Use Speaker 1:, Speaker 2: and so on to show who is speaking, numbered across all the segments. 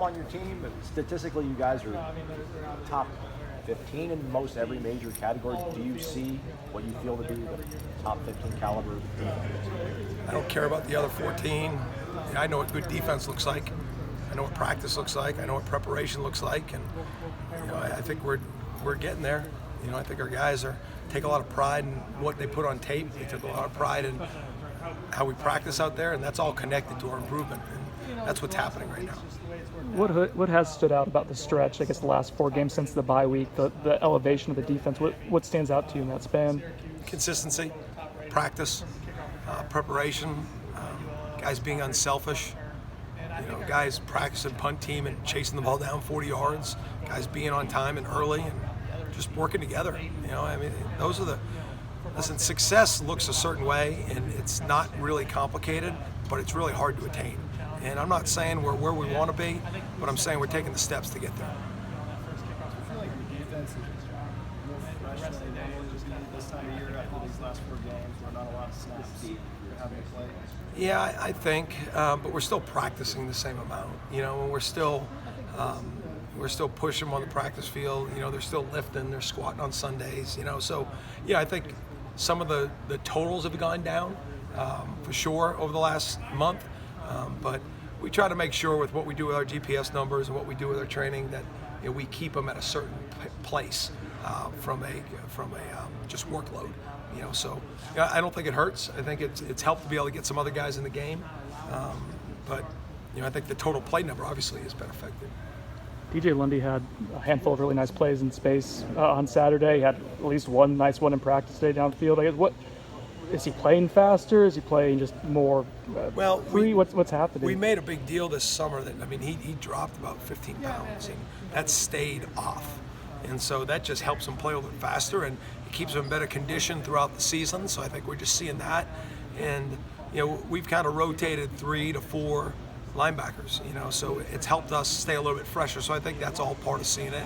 Speaker 1: on your team. Statistically, you guys are top 15 in most every major category. Do you see what you feel to be the top 15 caliber defense?
Speaker 2: I don't care about the other 14. I know what good defense looks like. I know what practice looks like. I know what preparation looks like, and I think we're getting there. I think our guys take a lot of pride in what they put on tape. They took a lot of pride in how we practice out there, and that's all connected to our improvement. And that's what's happening right now.
Speaker 3: What has stood out about the stretch? I guess the last 4 games since the bye week, the elevation of the defense. What stands out to you in that span?
Speaker 2: Consistency, practice, preparation, guys being unselfish. Guys practicing punt team and chasing the ball down 40 yards. Guys being on time and early and just working together. Those are listen, success looks a certain way, and it's not really complicated, but it's really hard to attain. And I'm not saying we're where we want to be, but I'm saying we're taking the steps to get there.
Speaker 4: I feel like the defense is more fresh than normal just this time of year after these last 4 games where not a lot of snaps you're having to play.
Speaker 2: Yeah, I think, but we're still practicing the same amount. And we're still pushing them on the practice field. They're still lifting, they're squatting on Sundays. So yeah, I think some of the totals have gone down for sure over the last month, but we try to make sure with what we do with our GPS numbers and what we do with our training that we keep them at a certain place from a just workload. So I don't think it hurts. I think it's helped to be able to get some other guys in the game, but I think the total play number obviously has been affected.
Speaker 3: DJ Lundy had a handful of really nice plays in space on Saturday. He had at least one nice one in practice today downfield. I guess what is he playing faster? Is he playing just more free? What's happening?
Speaker 2: We made a big deal this summer that he dropped about 15 pounds and that stayed off, and so that just helps him play a little bit faster and it keeps him in better condition throughout the season. So I think we're just seeing that, and we've kind of rotated 3 to 4 linebackers, so it's helped us stay a little bit fresher. So I think that's all part of seeing it.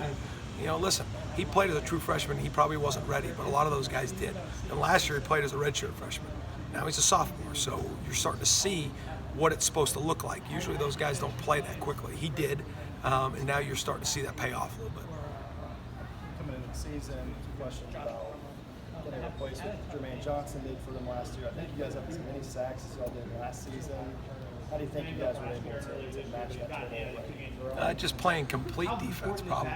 Speaker 2: And listen, he played as a true freshman. He probably wasn't ready, but a lot of those guys did. And last year he played as a redshirt freshman. Now he's a sophomore, so you're starting to see what it's supposed to look like. Usually those guys don't play that quickly. He did, and now you're starting to see that pay off a little bit.
Speaker 4: Coming into the season, 2 questions about getting a replacement. Jermaine Johnson did for them last year. I think you guys have as many sacks as y'all did last season. How do you think you guys were able to match that?
Speaker 2: Just playing complete defense, probably.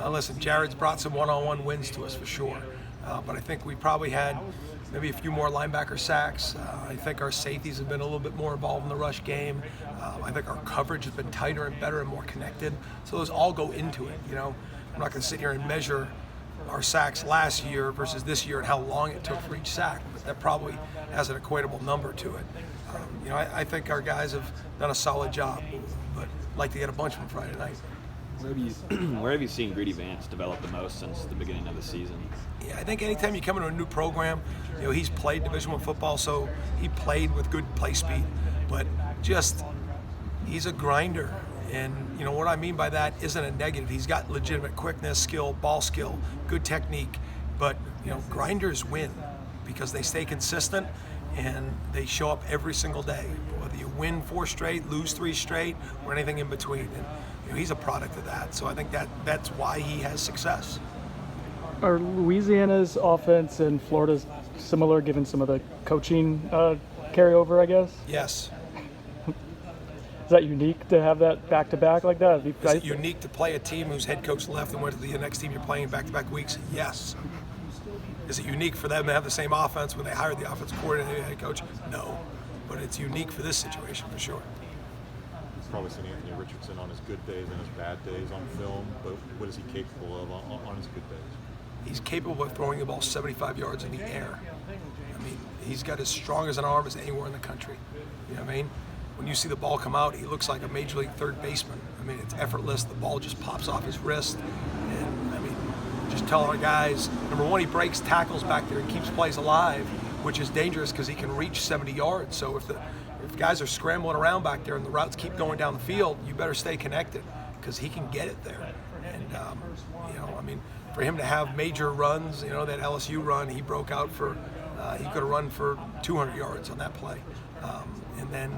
Speaker 2: Listen, Jared's brought some one-on-one wins to us for sure, but I think we probably had maybe a few more linebacker sacks. I think our safeties have been a little bit more involved in the rush game. I think our coverage has been tighter and better and more connected. So those all go into it. I'm not going to sit here and measure our sacks last year versus this year and how long it took for each sack, but that probably has an equatable number to it. I think our guys have done a solid job, but I'd like to get a bunch from Friday night.
Speaker 5: Where have you seen Greedy Vance develop the most since the beginning of the season?
Speaker 2: Yeah, I think anytime you come into a new program, he's played Division I football, so he played with good play speed, but he's a grinder. And what I mean by that isn't a negative. He's got legitimate quickness, skill, ball skill, good technique, but grinders win because they stay consistent and they show up every single day, whether you win 4 straight, lose 3 straight, or anything in between. And he's a product of that. So I think that's why he has success.
Speaker 3: Are Louisiana's offense and Florida's similar, given some of the coaching carryover, I guess?
Speaker 2: Yes.
Speaker 3: Is that unique to have that back-to-back like that?
Speaker 2: Is it unique to play a team whose head coach left and went to the next team you're playing back-to-back weeks? Yes. Is it unique for them to have the same offense when they hired the offensive coordinator and head coach? No. But it's unique for this situation for sure.
Speaker 6: You've probably seen Anthony Richardson on his good days and his bad days on film, but what is he capable of on his good days?
Speaker 2: He's capable of throwing the ball 75 yards in the air. He's got as strong as an arm as anywhere in the country. You know what I mean? When you see the ball come out, he looks like a major league third baseman. It's effortless. The ball just pops off his wrist. And just tell our guys, number one, he breaks tackles back there and keeps plays alive, which is dangerous because he can reach 70 yards. So if guys are scrambling around back there and the routes keep going down the field, you better stay connected because he can get it there. And, for him to have major runs, that LSU run, he broke out for, he could have run for 200 yards on that play. And then,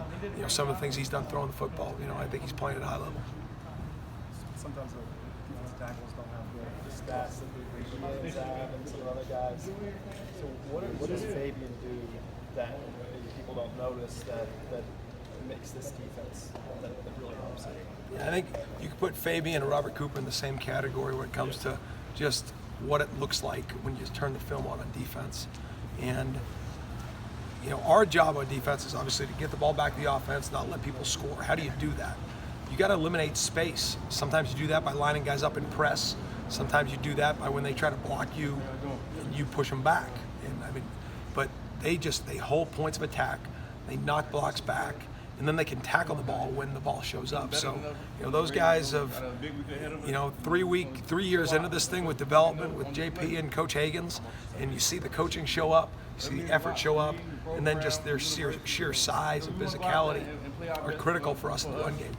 Speaker 2: some of the things he's done throwing the football, I think he's playing at a high level.
Speaker 4: Sometimes the defensive tackles don't have the stats that the DNs have and some of the other guys. So what does Fabian do that maybe people don't notice that makes this defense that really helps it?
Speaker 2: Yeah, I think you could put Fabian and Robert Cooper in the same category when it comes to just what it looks like when you turn the film on defense. And our job on defense is obviously to get the ball back to the offense, not let people score. How do you do that? You got to eliminate space. Sometimes you do that by lining guys up in press. Sometimes you do that by when they try to block you and you push them back. But they hold points of attack. They knock blocks back, and then they can tackle the ball when the ball shows up. So, those guys have, 3 years into this thing with development with JP and Coach Hagens, and you see the coaching show up, you see the effort show up, and then just their sheer size and physicality are critical for us in the run game.